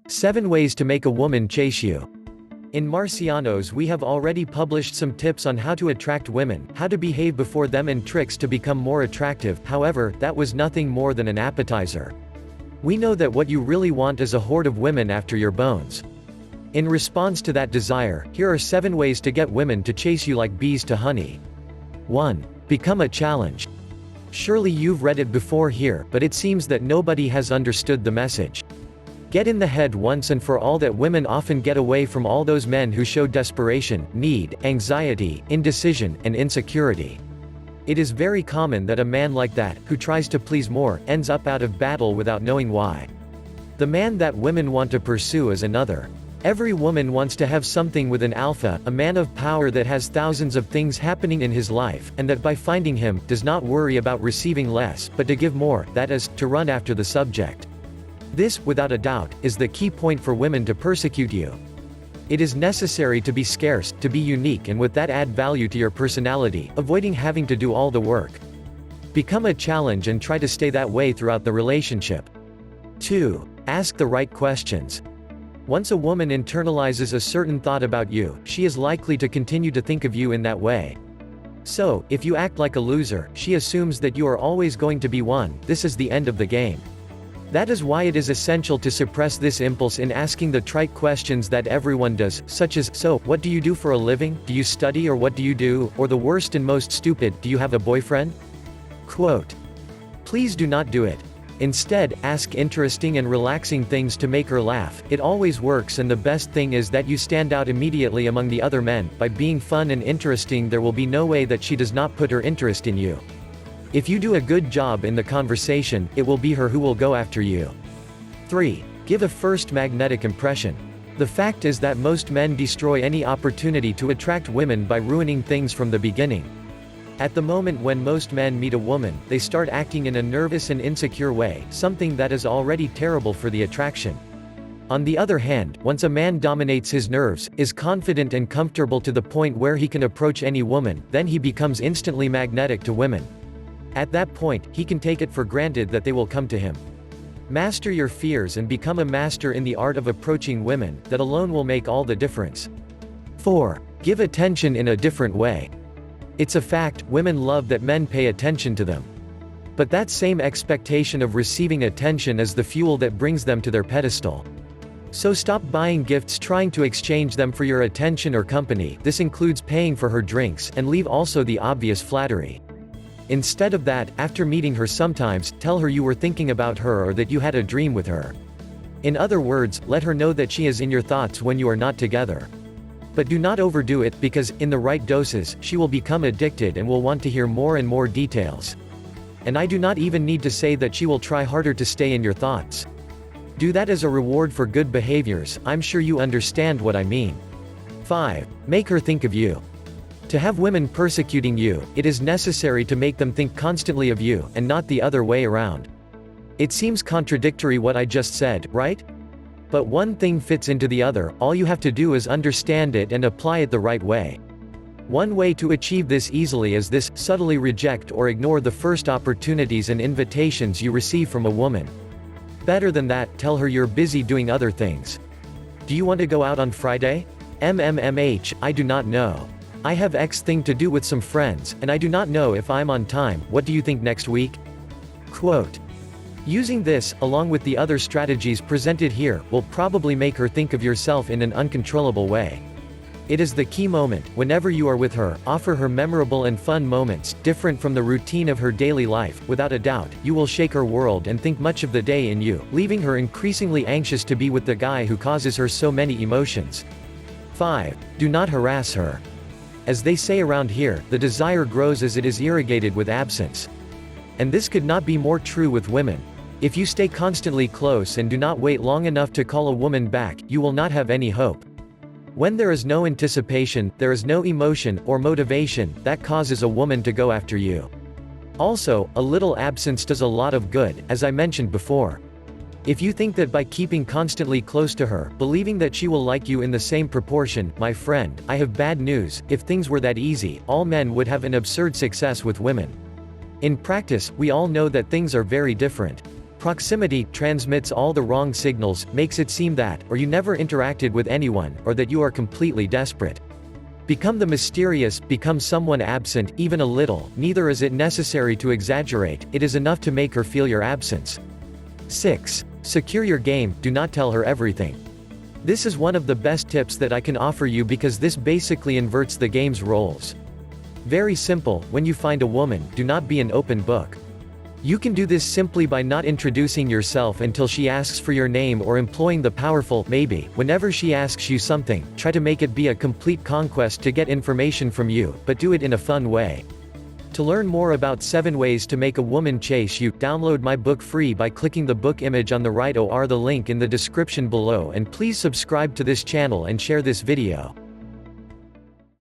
7 Ways to Make a Woman Chase You. In Marcianos we have already published some tips on how to attract women, how to behave before them and tricks to become more attractive. However, that was nothing more than an appetizer. We know that what you really want is a horde of women after your bones. In response to that desire, here are 7 ways to get women to chase you like bees to honey. 1. Become a challenge. Surely you've read it before here, but it seems that nobody has understood the message. Get in the head once and for all that women often get away from all those men who show desperation, need, anxiety, indecision, and insecurity. It is very common that a man like that, who tries to please more, ends up out of battle without knowing why. The man that women want to pursue is another. Every woman wants to have something with an alpha, a man of power that has thousands of things happening in his life, and that by finding him, does not worry about receiving less, but to give more, that is, to run after the subject. This, without a doubt, is the key point for women to persecute you. It is necessary to be scarce, to be unique, and with that add value to your personality, avoiding having to do all the work. Become a challenge and try to stay that way throughout the relationship. 2. Ask the right questions. Once a woman internalizes a certain thought about you, she is likely to continue to think of you in that way. So, if you act like a loser, she assumes that you are always going to be one. This is the end of the game. That is why it is essential to suppress this impulse in asking the trite questions that everyone does, such as, so, what do you do for a living, do you study or what do you do, or the worst and most stupid, do you have a boyfriend? Quote. Please do not do it. Instead, ask interesting and relaxing things to make her laugh. It always works, and the best thing is that you stand out immediately among the other men. By being fun and interesting, there will be no way that she does not put her interest in you. If you do a good job in the conversation, it will be her who will go after you. 3. Give a first magnetic impression. The fact is that most men destroy any opportunity to attract women by ruining things from the beginning. At the moment when most men meet a woman, they start acting in a nervous and insecure way, something that is already terrible for the attraction. On the other hand, once a man dominates his nerves, is confident and comfortable to the point where he can approach any woman, then he becomes instantly magnetic to women. At that point, he can take it for granted that they will come to him. Master your fears and become a master in the art of approaching women. That alone will make all the difference. 4. Give attention in a different way. It's a fact, women love that men pay attention to them. But that same expectation of receiving attention is the fuel that brings them to their pedestal. So stop buying gifts trying to exchange them for your attention or company. This includes paying for her drinks, and leave also the obvious flattery. Instead of that, after meeting her sometimes, tell her you were thinking about her or that you had a dream with her. In other words, let her know that she is in your thoughts when you are not together. But do not overdo it, because, in the right doses, she will become addicted and will want to hear more and more details. And I do not even need to say that she will try harder to stay in your thoughts. Do that as a reward for good behaviors. I'm sure you understand what I mean. 5. Make her think of you. To have women persecuting you, it is necessary to make them think constantly of you, and not the other way around. It seems contradictory what I just said, right? But one thing fits into the other. All you have to do is understand it and apply it the right way. One way to achieve this easily is this: subtly reject or ignore the first opportunities and invitations you receive from a woman. Better than that, tell her you're busy doing other things. Do you want to go out on Friday? I do not know. I have X thing to do with some friends, and I do not know if I'm on time. What do you think next week? Quote. Using this, along with the other strategies presented here, will probably make her think of yourself in an uncontrollable way. It is the key moment. Whenever you are with her, offer her memorable and fun moments, different from the routine of her daily life. Without a doubt, you will shake her world and think much of the day in you, leaving her increasingly anxious to be with the guy who causes her so many emotions. 5. Do not harass her. As they say around here, the desire grows as it is irrigated with absence. And this could not be more true with women. If you stay constantly close and do not wait long enough to call a woman back, you will not have any hope. When there is no anticipation, there is no emotion, or motivation, that causes a woman to go after you. Also, a little absence does a lot of good, as I mentioned before. If you think that by keeping constantly close to her, believing that she will like you in the same proportion, my friend, I have bad news. If things were that easy, all men would have an absurd success with women. In practice, we all know that things are very different. Proximity transmits all the wrong signals, makes it seem that, or you never interacted with anyone, or that you are completely desperate. Become the mysterious, become someone absent, even a little, neither is it necessary to exaggerate, it is enough to make her feel your absence. 6. Secure your game, do not tell her everything. This is one of the best tips that I can offer you because this basically inverts the game's roles. Very simple, when you find a woman, do not be an open book. You can do this simply by not introducing yourself until she asks for your name or employing the powerful maybe. Whenever she asks you something, try to make it be a complete conquest to get information from you, but do it in a fun way. To learn more about 7 ways to make a woman chase you, download my book free by clicking the book image on the right or the link in the description below, and please subscribe to this channel and share this video.